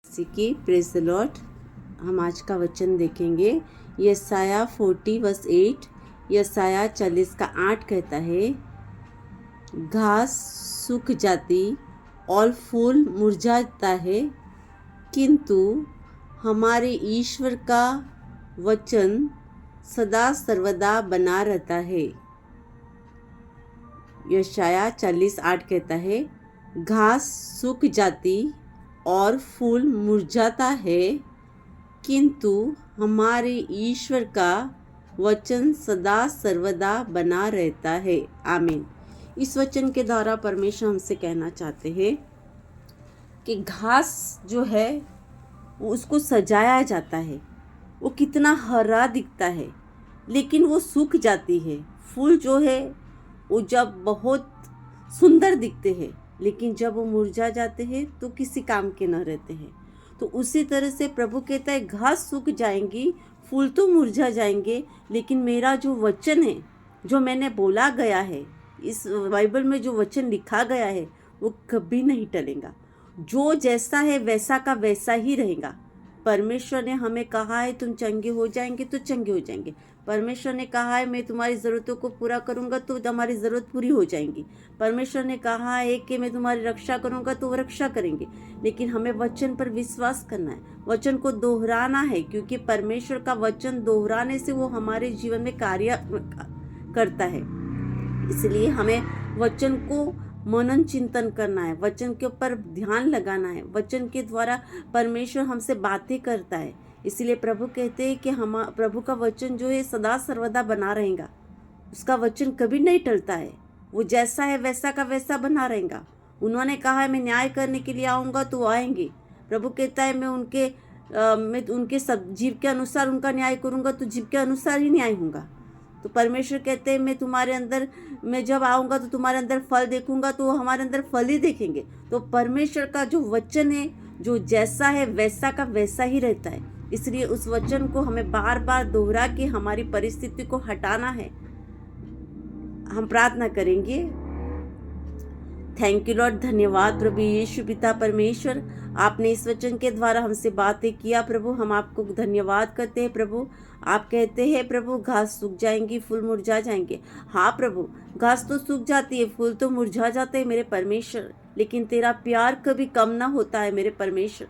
की praise the Lord. हम आज का वचन देखेंगे। यशाया 40:8। यशाया 40:8 कहता है, घास सूख जाती और फूल मुरझाता है, किंतु हमारे ईश्वर का वचन सदा सर्वदा बना रहता है। यशाया 40:8 कहता है, घास सूख जाती और फूल मुरझाता है, किंतु हमारे ईश्वर का वचन सदा सर्वदा बना रहता है। आमीन। इस वचन के द्वारा परमेश्वर हमसे कहना चाहते हैं कि घास जो है वो उसको सजाया जाता है, वो कितना हरा दिखता है, लेकिन वो सूख जाती है। फूल जो है वो जब बहुत सुंदर दिखते हैं, लेकिन जब वो मुरझा जाते हैं तो किसी काम के न रहते हैं। तो उसी तरह से प्रभु कहता है, घास सूख जाएंगी, फूल तो मुरझा जाएंगे, लेकिन मेरा जो वचन है, जो मैंने बोला गया है, इस बाइबल में जो वचन लिखा गया है, वो कभी नहीं टलेगा। जो जैसा है वैसा का वैसा ही रहेगा। परमेश्वर ने हमें कहा है तुम चंगे हो जाएंगे तो चंगे हो जाएंगे। परमेश्वर ने कहा है मैं तुम्हारी ज़रूरतों को पूरा करूंगा तो तुम्हारी ज़रूरत पूरी हो जाएंगी। परमेश्वर ने कहा है कि मैं तुम्हारी रक्षा करूंगा तो वो रक्षा करेंगे। लेकिन हमें वचन पर विश्वास करना है, वचन को दोहराना है, क्योंकि परमेश्वर का वचन दोहराने से वो हमारे जीवन में कार्य करता है। इसलिए हमें वचन को मनन चिंतन करना है, वचन के ऊपर ध्यान लगाना है। वचन के द्वारा परमेश्वर हमसे बातें करता है। इसलिए प्रभु कहते हैं कि हम प्रभु का वचन जो है सदा सर्वदा बना रहेगा। उसका वचन कभी नहीं टलता है, वो जैसा है वैसा का वैसा बना रहेगा। उन्होंने कहा है मैं न्याय करने के लिए आऊँगा तो आएंगे। प्रभु कहता है मैं उनके सब जीव के अनुसार उनका न्याय करूँगा तो जीव के अनुसार ही न्याय होगा। तो परमेश्वर कहते हैं मैं जब आऊँगा तो तुम्हारे अंदर फल देखूंगा, तो वो हमारे अंदर फल ही देखेंगे। तो परमेश्वर का जो वचन है, जो जैसा है वैसा का वैसा ही रहता है। इसलिए उस वचन को हमें बार बार दोहरा के हमारी परिस्थिति को हटाना है। हम प्रार्थना करेंगे। थैंक यू लॉर्ड, धन्यवाद प्रभु यीशु पिता परमेश्वर, आपने इस वचन के द्वारा हमसे बातें किया। प्रभु हम आपको धन्यवाद करते हैं। प्रभु आप कहते हैं प्रभु घास सूख जाएंगी, फूल मुरझा जाएंगे। हाँ प्रभु, घास तो सूख जाती है, फूल तो मुरझा जाते हैं मेरे परमेश्वर, लेकिन तेरा प्यार कभी कम ना होता है मेरे परमेश्वर।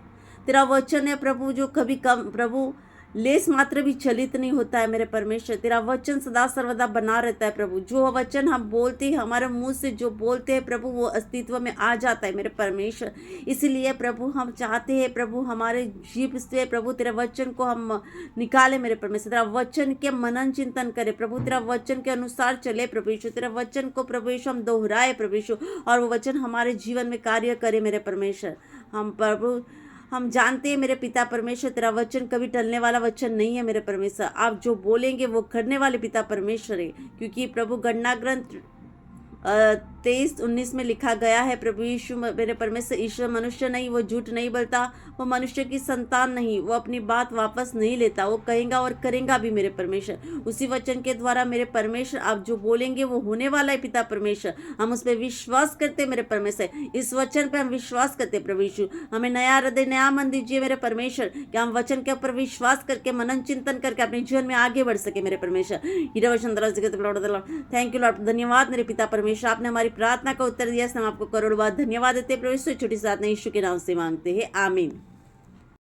तेरा वचन है प्रभु जो कभी कम प्रभु लेस मात्र भी चलित नहीं होता है मेरे परमेश्वर। तेरा वचन सदा सर्वदा बना रहता है प्रभु। जो वचन हम बोलते हैं, हमारे मुंह से जो बोलते हैं प्रभु, वो अस्तित्व में आ जाता है मेरे परमेश्वर। इसलिए प्रभु हम चाहते हैं प्रभु हमारे जीभ से प्रभु तेरे वचन को हम निकाले मेरे परमेश्वर। तेरा वचन के मनन चिंतन करे प्रभु, तेरा वचन के अनुसार चले प्रभु यीशु। तेरा वचन को प्रभु यीशु हम दोहराए प्रभु यीशु, और वो वचन हमारे जीवन में कार्य करे मेरे परमेश्वर। हम जानते हैं मेरे पिता परमेश्वर, तेरा वचन कभी टलने वाला वचन नहीं है मेरे परमेश्वर। आप जो बोलेंगे वो करने वाले पिता परमेश्वर है, क्योंकि प्रभु गणना ग्रंथ 23:19 में लिखा गया है प्रभु यीशु मेरे परमेश्वर, ईश्वर मनुष्य नहीं, वो झूठ नहीं बोलता, वो मनुष्य की संतान नहीं, वो अपनी बात वापस नहीं लेता, वो कहेगा और करेगा भी मेरे परमेश्वर। उसी वचन के द्वारा मेरे परमेश्वर आप जो बोलेंगे वो होने वाला है पिता परमेश्वर। हम उस पर विश्वास करते मेरे परमेश्वर, इस वचन पर हम विश्वास करते प्रभु यीशु। हमें नया हृदय नया मन दीजिए मेरे परमेश्वर, कि हम वचन के ऊपर विश्वास करके मनन चिंतन करके अपने जीवन में आगे बढ़ सके मेरे परमेश्वर। थैंक यू लॉर्ड, धन्यवाद मेरे पिता परमेश्वर, आपने हमारी प्रार्थना का उत्तर दिया। हम आपको करोड़ बार धन्यवाद देते प्रभु। छोटी सी प्रार्थना यीशु के नाम से मांगते हैं, आमीन।